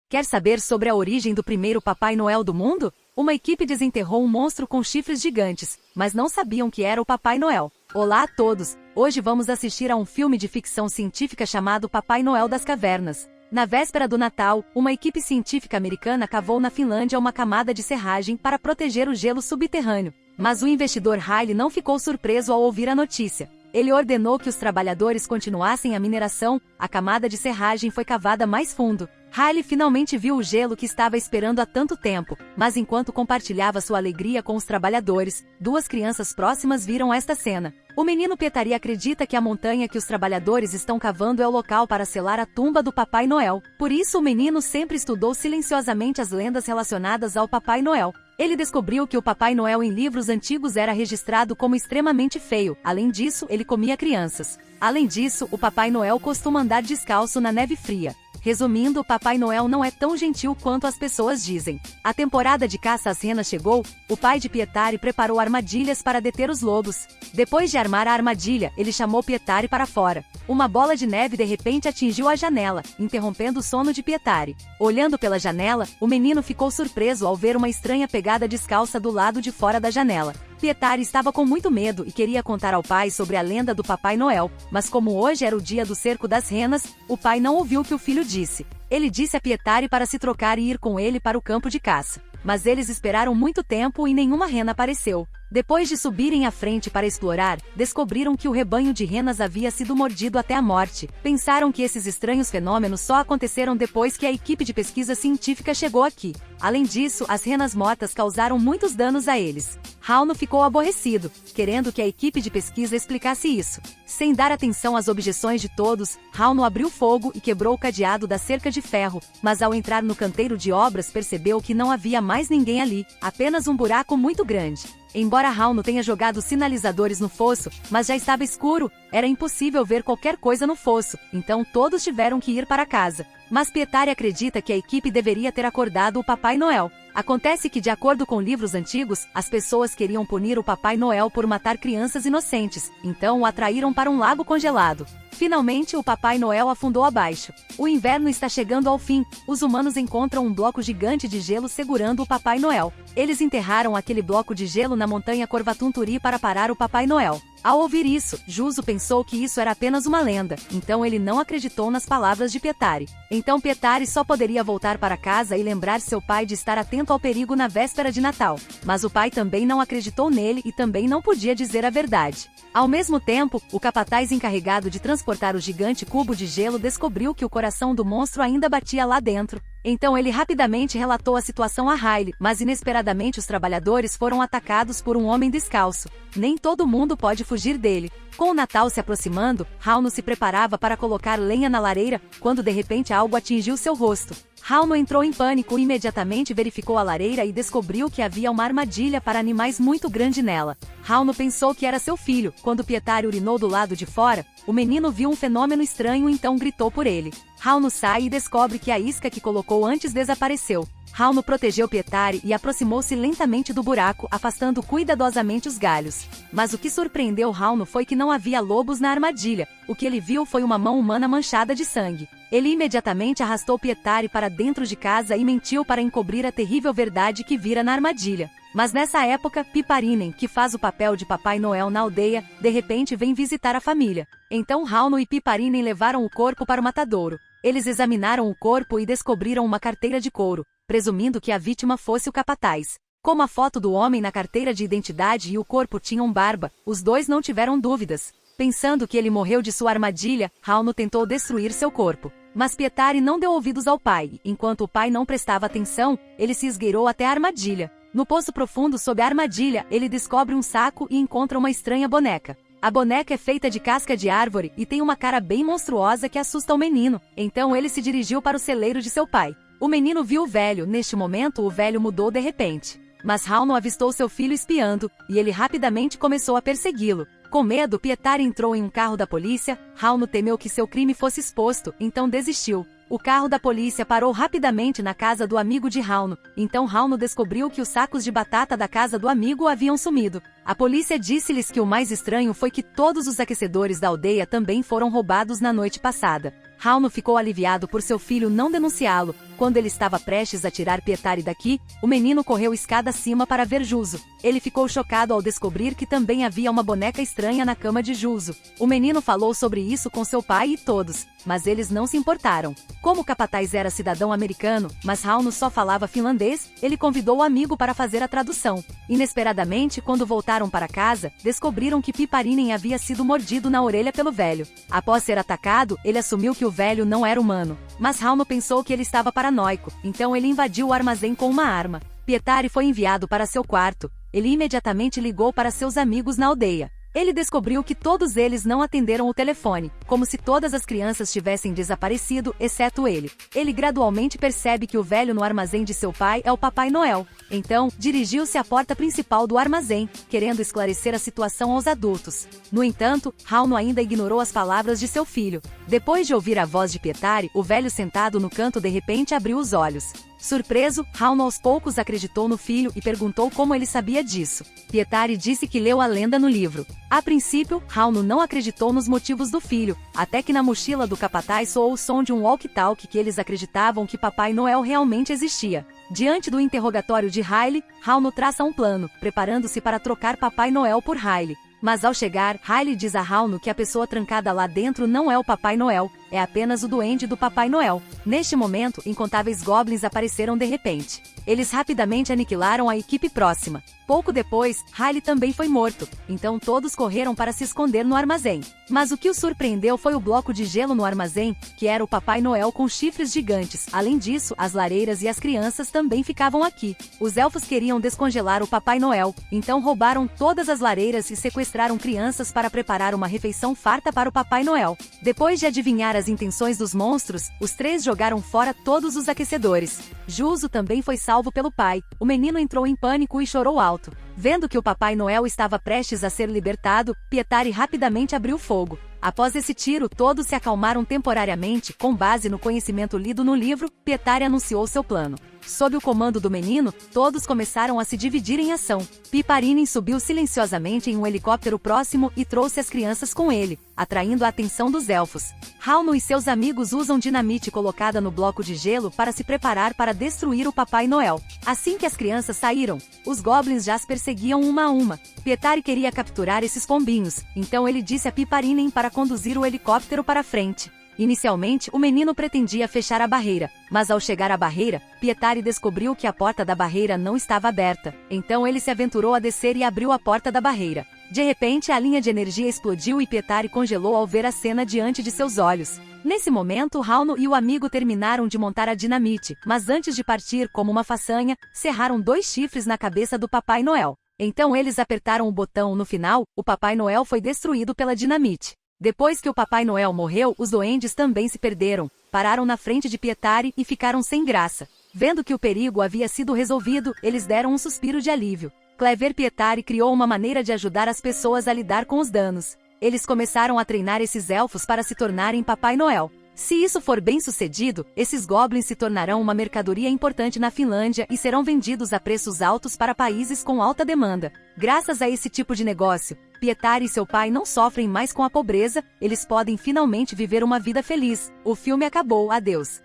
Quer saber sobre a origem do primeiro Papai Noel do mundo? Uma equipe desenterrou um monstro com chifres gigantes, mas não sabiam que era o Papai Noel. Olá a todos! Hoje vamos assistir a um filme de ficção científica chamado Papai Noel das Cavernas. Na véspera do Natal, uma equipe científica americana cavou na Finlândia uma camada de serragem para proteger o gelo subterrâneo. Mas o investidor Riley não ficou surpreso ao ouvir a notícia. Ele ordenou que os trabalhadores continuassem a mineração. A camada de serragem foi cavada mais fundo. Riley finalmente viu o gelo que estava esperando há tanto tempo, mas enquanto compartilhava sua alegria com os trabalhadores, duas crianças próximas viram esta cena. O menino Pietari acredita que a montanha que os trabalhadores estão cavando é o local para selar a tumba do Papai Noel. Por isso o menino sempre estudou silenciosamente as lendas relacionadas ao Papai Noel. Ele descobriu que o Papai Noel em livros antigos era registrado como extremamente feio. Além disso, ele comia crianças. Além disso, o Papai Noel costuma andar descalço na neve fria. Resumindo, o Papai Noel não é tão gentil quanto as pessoas dizem. A temporada de caça às renas chegou. O pai de Pietari preparou armadilhas para deter os lobos. Depois de armar a armadilha, ele chamou Pietari para fora. Uma bola de neve de repente atingiu a janela, interrompendo o sono de Pietari. Olhando pela janela, o menino ficou surpreso ao ver uma estranha pegada descalça do lado de fora da janela. Pietari estava com muito medo e queria contar ao pai sobre a lenda do Papai Noel, mas como hoje era o dia do cerco das renas, o pai não ouviu o que o filho disse. Ele disse a Pietari para se trocar e ir com ele para o campo de caça. Mas eles esperaram muito tempo e nenhuma rena apareceu. Depois de subirem à frente para explorar, descobriram que o rebanho de renas havia sido mordido até a morte. Pensaram que esses estranhos fenômenos só aconteceram depois que a equipe de pesquisa científica chegou aqui. Além disso, as renas mortas causaram muitos danos a eles. Rauno ficou aborrecido, querendo que a equipe de pesquisa explicasse isso. Sem dar atenção às objeções de todos, Rauno abriu fogo e quebrou o cadeado da cerca de ferro, mas ao entrar no canteiro de obras percebeu que não havia mais ninguém ali, apenas um buraco muito grande. Embora Rauno tenha jogado sinalizadores no fosso, mas já estava escuro, era impossível ver qualquer coisa no fosso, então todos tiveram que ir para casa. Mas Pietari acredita que a equipe deveria ter acordado o Papai Noel. Acontece que, de acordo com livros antigos, as pessoas queriam punir o Papai Noel por matar crianças inocentes, então o atraíram para um lago congelado. Finalmente, o Papai Noel afundou abaixo. O inverno está chegando ao fim. Os humanos encontram um bloco gigante de gelo segurando o Papai Noel. Eles enterraram aquele bloco de gelo na montanha Corvatunturi para parar o Papai Noel. Ao ouvir isso, Juzo pensou que isso era apenas uma lenda, então ele não acreditou nas palavras de Pietari. Então Pietari só poderia voltar para casa e lembrar seu pai de estar atento ao perigo na véspera de Natal. Mas o pai também não acreditou nele e também não podia dizer a verdade. Ao mesmo tempo, o capataz encarregado de transportar o gigante cubo de gelo descobriu que o coração do monstro ainda batia lá dentro. Então ele rapidamente relatou a situação a Riley, mas inesperadamente os trabalhadores foram atacados por um homem descalço. Nem todo mundo pode fugir dele. Com o Natal se aproximando, Rauno se preparava para colocar lenha na lareira, quando de repente algo atingiu seu rosto. Rauno entrou em pânico e imediatamente verificou a lareira e descobriu que havia uma armadilha para animais muito grande nela. Rauno pensou que era seu filho. Quando Pietari urinou do lado de fora, o menino viu um fenômeno estranho e então gritou por ele. Rauno sai e descobre que a isca que colocou antes desapareceu. Rauno protegeu Pietari e aproximou-se lentamente do buraco, afastando cuidadosamente os galhos. Mas o que surpreendeu Rauno foi que não havia lobos na armadilha. O que ele viu foi uma mão humana manchada de sangue. Ele imediatamente arrastou Pietari para dentro de casa e mentiu para encobrir a terrível verdade que vira na armadilha. Mas nessa época, Piparinen, que faz o papel de Papai Noel na aldeia, de repente vem visitar a família. Então Rauno e Piparinen levaram o corpo para o matadouro. Eles examinaram o corpo e descobriram uma carteira de couro, presumindo que a vítima fosse o capataz. Como a foto do homem na carteira de identidade e o corpo tinham barba, os dois não tiveram dúvidas. Pensando que ele morreu de sua armadilha, Rauno tentou destruir seu corpo. Mas Pietari não deu ouvidos ao pai. Enquanto o pai não prestava atenção, ele se esgueirou até a armadilha. No poço profundo sob a armadilha, ele descobre um saco e encontra uma estranha boneca. A boneca é feita de casca de árvore e tem uma cara bem monstruosa que assusta o menino. Então ele se dirigiu para o celeiro de seu pai. O menino viu o velho. Neste momento, o velho mudou de repente. Mas Rauno avistou seu filho espiando, e ele rapidamente começou a persegui-lo. Com medo, Pietari entrou em um carro da polícia. Rauno temeu que seu crime fosse exposto, então desistiu. O carro da polícia parou rapidamente na casa do amigo de Rauno. Então Rauno descobriu que os sacos de batata da casa do amigo haviam sumido. A polícia disse-lhes que o mais estranho foi que todos os aquecedores da aldeia também foram roubados na noite passada. Rauno ficou aliviado por seu filho não denunciá-lo. Quando ele estava prestes a tirar Pietari daqui, o menino correu escada acima para ver Juzo. Ele ficou chocado ao descobrir que também havia uma boneca estranha na cama de Juzo. O menino falou sobre isso com seu pai e todos, mas eles não se importaram. Como o capataz era cidadão americano, mas Rauno só falava finlandês, ele convidou o amigo para fazer a tradução. Inesperadamente, quando voltaram para casa, descobriram que Piparinen havia sido mordido na orelha pelo velho. Após ser atacado, ele assumiu que o velho não era humano. Mas Rauno pensou que ele estava paranoico, então ele invadiu o armazém com uma arma. Pietari foi enviado para seu quarto. Ele imediatamente ligou para seus amigos na aldeia. Ele descobriu que todos eles não atenderam o telefone, como se todas as crianças tivessem desaparecido, exceto ele. Ele gradualmente percebe que o velho no armazém de seu pai é o Papai Noel. Então, dirigiu-se à porta principal do armazém, querendo esclarecer a situação aos adultos. No entanto, Rauno ainda ignorou as palavras de seu filho. Depois de ouvir a voz de Pietari, o velho sentado no canto de repente abriu os olhos. Surpreso, Rauno aos poucos acreditou no filho e perguntou como ele sabia disso. Pietari disse que leu a lenda no livro. A princípio, Rauno não acreditou nos motivos do filho, até que na mochila do capataz soou o som de um walkie-talkie que eles acreditavam que Papai Noel realmente existia. Diante do interrogatório de Riley, Rauno traça um plano, preparando-se para trocar Papai Noel por Riley. Mas ao chegar, Riley diz a Rauno que a pessoa trancada lá dentro não é o Papai Noel, é apenas o duende do Papai Noel. Neste momento, incontáveis goblins apareceram de repente. Eles rapidamente aniquilaram a equipe próxima. Pouco depois, Riley também foi morto, então todos correram para se esconder no armazém. Mas o que os surpreendeu foi o bloco de gelo no armazém, que era o Papai Noel com chifres gigantes. Além disso, as lareiras e as crianças também ficavam aqui. Os elfos queriam descongelar o Papai Noel, então roubaram todas as lareiras e sequestraram crianças para preparar uma refeição farta para o Papai Noel. Depois de adivinhar as intenções dos monstros, os três jogaram fora todos os aquecedores. Juzo também foi salvo pelo pai. O menino entrou em pânico e chorou alto. Vendo que o Papai Noel estava prestes a ser libertado, Pietari rapidamente abriu fogo. Após esse tiro, todos se acalmaram temporariamente. Com base no conhecimento lido no livro, Pietari anunciou seu plano. Sob o comando do menino, todos começaram a se dividir em ação. Piparinen subiu silenciosamente em um helicóptero próximo e trouxe as crianças com ele, atraindo a atenção dos elfos. Rauno e seus amigos usam dinamite colocada no bloco de gelo para se preparar para destruir o Papai Noel. Assim que as crianças saíram, os goblins já as perseguiam uma a uma. Pietari queria capturar esses pombinhos, então ele disse a Piparinen para conduzir o helicóptero para frente. Inicialmente, o menino pretendia fechar a barreira, mas ao chegar à barreira, Pietari descobriu que a porta da barreira não estava aberta. Então ele se aventurou a descer e abriu a porta da barreira. De repente, a linha de energia explodiu e Pietari congelou ao ver a cena diante de seus olhos. Nesse momento, Rauno e o amigo terminaram de montar a dinamite, mas antes de partir como uma façanha, serraram 2 chifres na cabeça do Papai Noel. Então eles apertaram o botão. No final, o Papai Noel foi destruído pela dinamite. Depois que o Papai Noel morreu, os duendes também se perderam, pararam na frente de Pietari e ficaram sem graça. Vendo que o perigo havia sido resolvido, eles deram um suspiro de alívio. Clever Pietari criou uma maneira de ajudar as pessoas a lidar com os danos. Eles começaram a treinar esses elfos para se tornarem Papai Noel. Se isso for bem sucedido, esses goblins se tornarão uma mercadoria importante na Finlândia e serão vendidos a preços altos para países com alta demanda. Graças a esse tipo de negócio, Pietari e seu pai não sofrem mais com a pobreza, eles podem finalmente viver uma vida feliz. O filme acabou, adeus.